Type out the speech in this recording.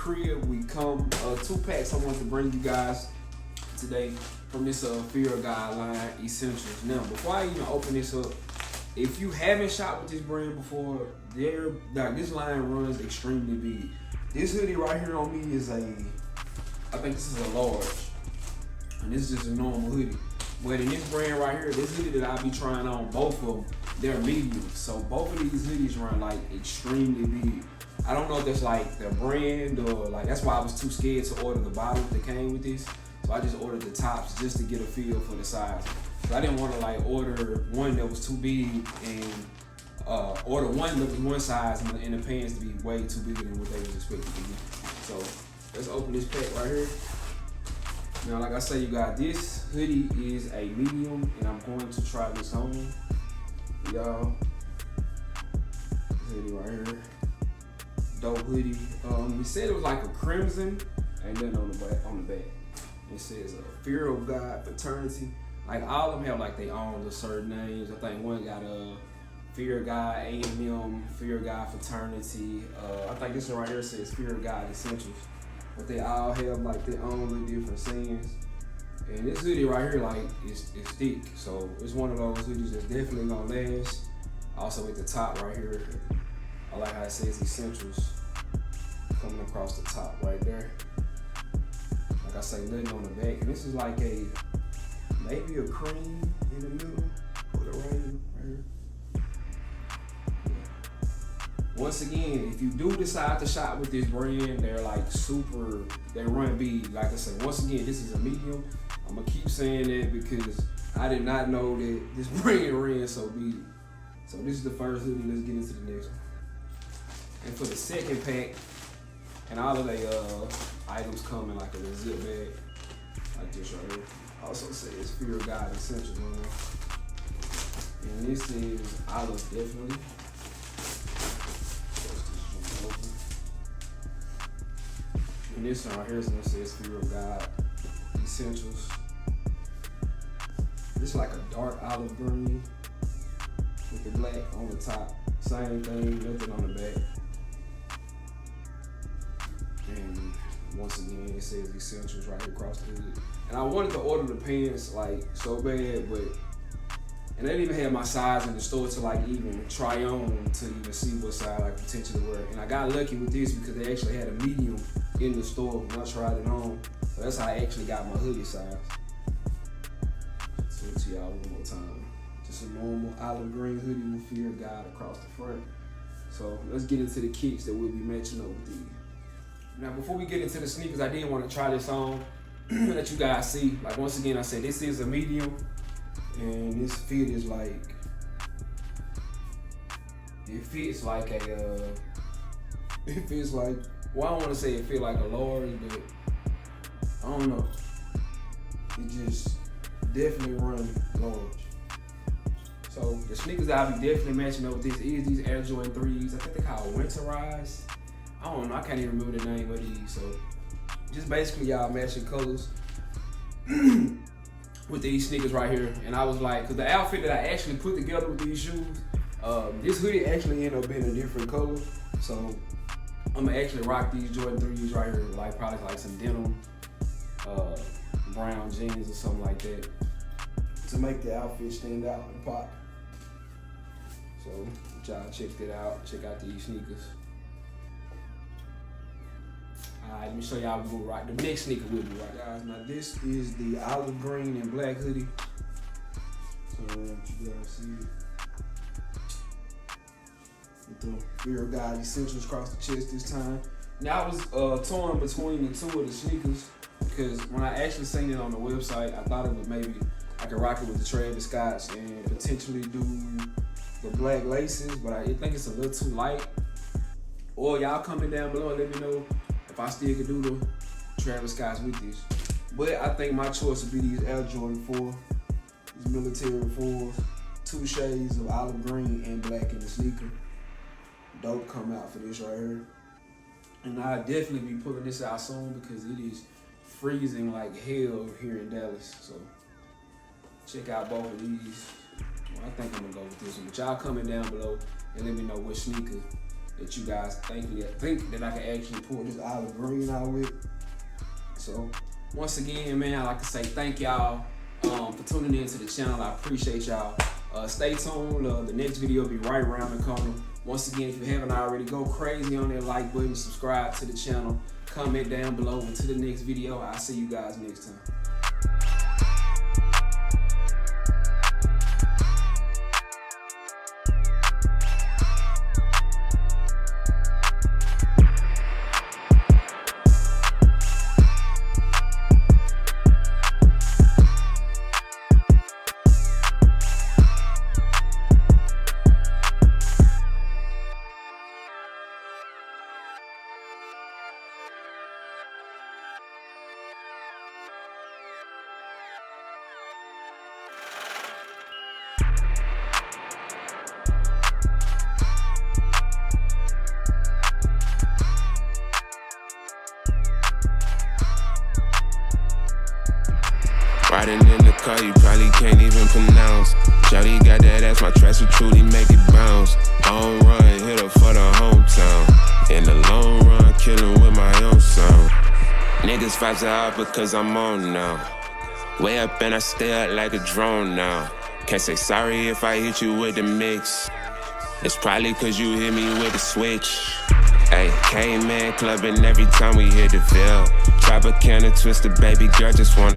crib. We come 2 packs I want to bring you guys today from this Fear of God line essentials. Now, before I even open this up, if you haven't shopped with this brand before, this line runs extremely big. This hoodie right here on me is I think this is a large, and this is just a normal hoodie. But in this brand right here, this hoodie that I'll be trying on, both of them, they're mediums. So both of these hoodies run like extremely big. I don't know if that's like the brand or like, that's why I was too scared to order the bottoms that came with this. So I just ordered the tops just to get a feel for the size. So I didn't want to like order one that was too big and order one that was one size and the pants to be way too bigger than what they was expected to be. So let's open this pack right here. Now, like I say, you got this hoodie is a medium, and I'm going to try this on, y'all. This hoodie right here, dope hoodie. It said it was like a crimson, and then on the back, it says Fear of God Fraternity. Like all of them have like their own little certain names. I think one got a Fear of God A&M, Fear of God Fraternity. I think this one right here says Fear of God Essentials. But they all have like their own little different sayings. And this hoodie right here, like, it's thick. So it's one of those hoodies that's definitely gonna last. Also at the top right here, I like how it says Essentials coming across the top right there. Like I say, nothing on the back. And this is like maybe a cream in the middle for the rain right here. Once again, if you do decide to shop with this brand, they're like they run big. Like I said, once again, this is a medium. I'm gonna keep saying that because I did not know that this brand ran so big. So this is the first hoodie. Let's get into the next one. And for the second pack, and all of the items come in like a zip bag, like this right here. Also says Fear of God Essentials on there. And this is olive, definitely. And this one right here says Fear of God Essentials. It's like a dark olive green with the black on the top. Same thing, nothing on the back. And once again, it says Essentials right here across the hood. And I wanted to order the pants like so bad, and they didn't even have my size in the store to like even try on to even see what size I could potentially wear. And I got lucky with this because they actually had a medium in the store when I tried it on. So that's how I actually got my hoodie size. So to y'all one more time. Just a normal olive green hoodie with Fear of God across the front. So let's get into the kicks that we'll be matching up with these. Now before we get into the sneakers, I did want to try this on let you guys see. Like once again, I said this is a medium. And this fit is like, it fits like I don't want to say it fit like a large, but I don't know. It just definitely run large. So the sneakers that I'll be definitely matching up with this is these Air Jordan 3s. I think they're called Winterize. I don't know, I can't even remember the name of these. So just basically y'all matching colors with these sneakers right here. And I was like, cause the outfit that I actually put together with these shoes, this hoodie actually ended up being a different color. So I'm gonna actually rock these Jordan 3s right here, like probably like some denim, brown jeans or something like that, to make the outfit stand out and pop. So y'all check it out, check out these sneakers. Alright, let me show y'all what we'll rock. The next sneaker will be right, guys. Now this is the olive green and black hoodie. So you guys see it. With the Fear of God Essentials across the chest this time. Now I was torn between the two of the sneakers because when I actually seen it on the website, I thought it was maybe I could rock it with the Travis Scotts and potentially do the black laces, but I think it's a little too light. Or y'all comment down below and let me know if I still could do the Travis Scotts with this. But I think my choice would be these Air Jordan 4, these military 4s, 2 shades of olive green and black in the sneaker. Dope come out for this right here. And I'll definitely be pulling this out soon because it is freezing like hell here in Dallas. So check out both of these. Well, I think I'm gonna go with this one. But y'all comment down below and let me know what sneaker that you guys think that I can actually pull this olive green out with. So once again, man, I like to say thank y'all for tuning in to the channel. I appreciate y'all. Stay tuned. The next video will be right around the corner. Once again, if you haven't already, go crazy on that like button, subscribe to the channel, comment down below. Until the next video, I'll see you guys next time. Riding in the car, you probably can't even pronounce. Shawty got that ass, my tracks will truly make it bounce. Home run, hit her for the hometown. In the long run, killing with my own sound. Niggas vibes are up because I'm on now. Way up and I stay up like a drone now. Can't say sorry if I hit you with the mix. It's probably cause you hit me with the switch. Ay, came in clubbing every time we hit the Ville. Chop a can of Twister, baby girl just wanna